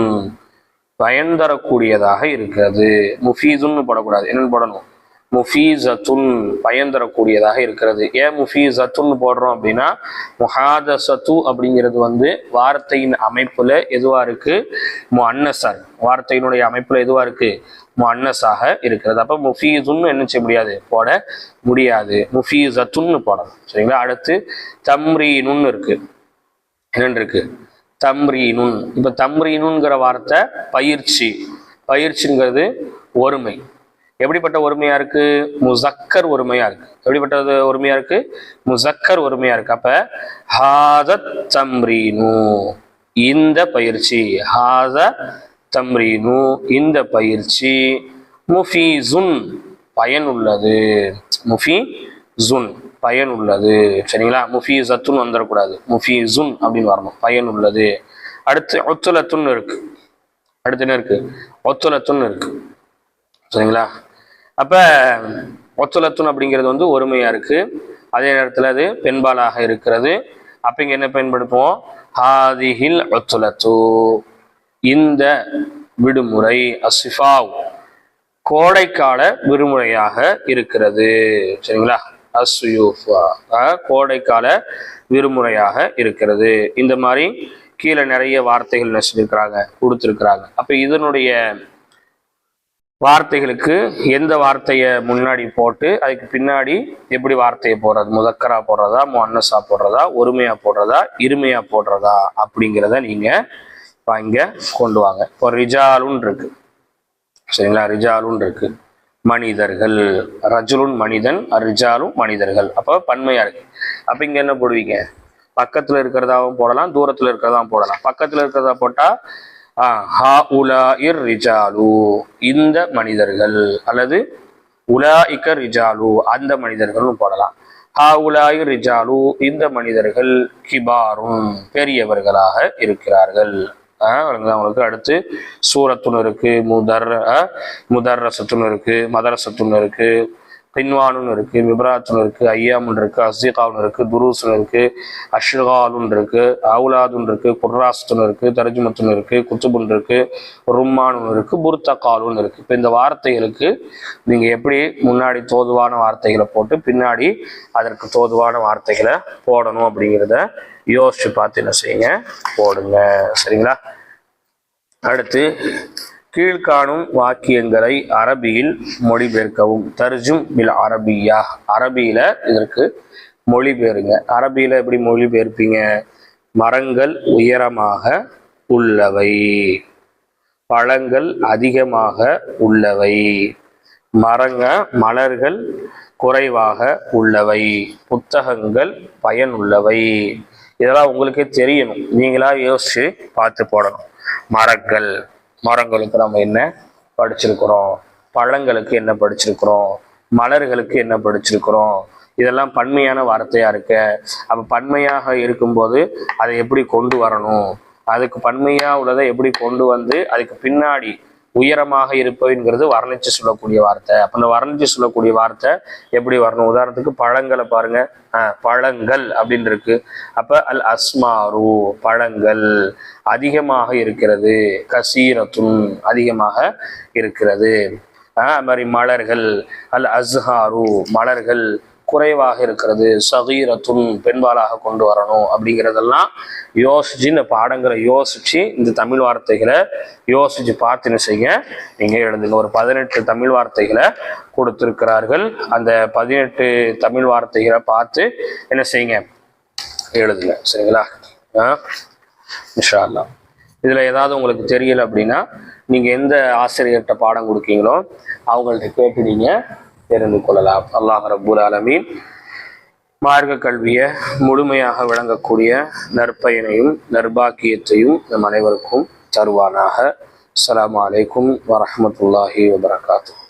Speaker 1: பயன் தரக்கூடியதாக இருக்கிறது. முஃபீஸுன்னு போடக்கூடாது, என்னன்னு போடணும்? முஃபீஸத்துன் பயன் தரக்கூடியதாக இருக்கிறது. ஏன் முஃபீஸத்துன் போடுறோம் அப்படின்னா, முஹாதசத்து அப்படிங்கிறது வந்து வார்த்தையின் அமைப்புல எதுவா இருக்கு? முஅன்னஸா இருக்கு. வார்த்தையினுடைய அமைப்புல எதுவா இருக்கு? முஅன்னஸாக இருக்கிறது. அப்ப முஃபீஸுன்னு என்ன செய்ய முடியாது? போட முடியாது. முஃபீஸத்துன்னு போடணும். சரிங்களா? அடுத்து தம்ரீனுன்னு இருக்கு. என்னன்னு இருக்கு? தம்ரீனுன். இப்ப தம்ரீனுங்கிற வார்த்தை பயிற்சி. பயிற்சிங்கிறது ஒருமை. எப்படிப்பட்ட ஒருமையா இருக்கு? முசக்கர் ஒருமையா இருக்கு. எப்படிப்பட்டது ஒருமையா இருக்கு? முசக்கர் ஒருமையா இருக்கு. அப்ப ஹாதத் தம்ரீனு, இந்த பயிற்சி. ஹாத தம்ரீனு, இந்த பயிற்சி. முஃபீஸுன் பயனுள்ளது. முஃபீஸுன் பயனுள்ளது. சரிங்களா? முஃபீஸத்துன் வந்துடக்கூடாது, முஃபீஸுன் அப்படின்னு வரணும், பயனுள்ளது. அடுத்து ஒத்துலத்துன் இருக்கு. அடுத்து என்ன இருக்கு? ஒத்துலத்துன் இருக்கு. சரிங்களா? அப்ப ஒத்துலத்துன் அப்படிங்கிறது வந்து ஒருமையா இருக்கு. அதே நேரத்துல அது பெண்பாலாக இருக்கிறது. அப்ப இங்க என்ன பயன்படுத்துவோம்? ஹாதிஹில் ஒத்துலத்து, இந்த விடுமுறை. அஸ்ஸிஃபாவ் கோடைக்கால விடுமுறையாக இருக்கிறது. சரிங்களா? அஸ்ஸுயூஃபா கோடைக்கால விடுமுறையாக இருக்கிறது. இந்த மாதிரி கீழே நிறைய வார்த்தைகள் நெசிருக்கிறாங்க, கொடுத்துருக்குறாங்க. அப்ப இதனுடைய வார்த்தைகளுக்கு எந்த வார்த்தையை முன்னாடி போட்டு அதுக்கு பின்னாடி எப்படி வார்த்தையை போடுறது, முதக்கரா போடுறதா, முஅன்னஸா போடுறதா, ஒருமையா போடுறதா, இருமையா போடுறதா அப்படிங்கிறத நீங்க இங்க கொண்டு வாங்க. இப்போ ரிஜாலுன் இருக்கு. சரிங்களா? ரிஜாலுன் இருக்கு. மனிதர்கள். ரஜுலுன் மனிதன், ரிஜாலும் மனிதர்கள். அப்போ பன்மையா இருக்கு. அப்ப இங்க என்ன போடுவீங்க? பக்கத்துல இருக்கிறதாவும் போடலாம், தூரத்துல இருக்கிறதாவும் போடலாம். பக்கத்துல இருக்கிறதா போட்டா ஹாஉலாஇர் ரிஜாலு, இந்த மனிதர்கள், அல்லது உலாஇக ரிஜாலு, அந்த மனிதர்கள் போடலாம். ஹாஉலாஇர் ரிஜாலு, இந்த மனிதர்கள் கிபாரும், பெரியவர்களாக இருக்கிறார்கள். உங்களுக்கு அடுத்து சூரத்துன்னு இருக்கு, முதர்ரசத்துன்னு இருக்கு, மதரசத்துன்னு இருக்கு, பின்வானுன்னு இருக்கு, விபராத்துன்னு இருக்கு, ஐயாமுன்னு இருக்கு, அஸ்திகாவுன்னு இருக்கு, துருசுன்னு இருக்கு, அஷ்காலுன்னு இருக்கு, அவுலாதுன்னு இருக்கு, குர்ராஸ்துன்னு இருக்கு, தர்ஜுமத்துன்னு இருக்கு, குத்துபுன்னு இருக்கு, ரும்மானுன்னு இருக்கு, புர்தகாலுன்னு இருக்கு. இப்போ இந்த வார்த்தைகளுக்கு நீங்க எப்படி முன்னாடி தோதுவான வார்த்தைகளை போட்டு பின்னாடி அதற்கு தோதுவான வார்த்தைகளை போடணும் அப்படிங்கிறத யோசிச்சு பார்த்து என்ன செய்யுங்க, போடுங்க. சரிங்களா? அடுத்து கீழ்காணும் வாக்கியங்களை அரபியில் மொழிபெயர்க்கவும். தர்ஜும் பில் அரபியா, அரபியில இதற்கு மொழிபெயருங்க. அரபியில எப்படி மொழிபெயர்ப்பீங்க? மரங்கள் உயரமாக உள்ளவை, பழங்கள் அதிகமாக உள்ளவை, மலர்கள் குறைவாக உள்ளவை, புத்தகங்கள் பயனுள்ளவை. இதெல்லாம் உங்களுக்கே தெரியணும், நீங்களா யோசிச்சு பார்த்து போடணும். மரங்களுக்கு நம்ம என்ன படிச்சிருக்கிறோம், பழங்களுக்கு என்ன படிச்சிருக்கிறோம், மலர்களுக்கு என்ன படிச்சிருக்கிறோம், இதெல்லாம் பன்மையான வார்த்தையா இருக்கு. அப்ப பன்மையாக இருக்கும்போது அதை எப்படி கொண்டு வரணும், அதுக்கு பன்மையா உள்ளதை எப்படி கொண்டு வந்து அதுக்கு பின்னாடி உயரமாக இருப்பதுங்கிறது வர்ணிச்சு சொல்லக்கூடிய வார்த்தை. அப்ப அந்த வர்ணிச்சு சொல்லக்கூடிய வார்த்தை எப்படி வரணும்? உதாரணத்துக்கு பழங்களை பாருங்க, பழங்கள் அப்படின்னு இருக்கு. அப்ப அல் அஸ்மாரு, பழங்கள் அதிகமாக இருக்கிறது, கசீரத்துன் அதிகமாக இருக்கிறது. அது மாதிரி மலர்கள், அல் அஸ்ஹாரு மலர்கள் குறைவாக இருக்கிறது, சகீரத்துன் பெண்பாலாக கொண்டு வரணும். அப்படிங்கிறதெல்லாம் யோசிச்சு இந்த பாடங்களை யோசிச்சு இந்த தமிழ் வார்த்தைகளை யோசிச்சு பார்த்துன்னு செய்ய நீங்க எழுதுங்க. ஒரு 18 தமிழ் வார்த்தைகளை கொடுத்திருக்கிறார்கள். அந்த 18 தமிழ் வார்த்தைகளை பார்த்து என்ன செய்யுங்க, எழுதுங்க. சரிங்களா? இன்ஷா அல்லாஹ். இதுல ஏதாவது உங்களுக்கு தெரியல அப்படின்னா நீங்க எந்த ஆசிரியர்கிட்ட பாடம் கொடுக்கீங்களோ அவங்கள்ட்ட கேட்டு நீங்க தெரிந்து கொள்ளலாம். அல்லாஹ் ரப்புல் ஆலமீன் மார்க்க கல்வியை முழுமையாக விளங்கக்கூடிய நற்பயனையும் நற்பாக்கியத்தையும் நம் அனைவருக்கும் தருவானாக. அஸ்ஸலாமு அலைக்கும் வரஹ்மத்துல்லாஹி வபரகாத்துஹு.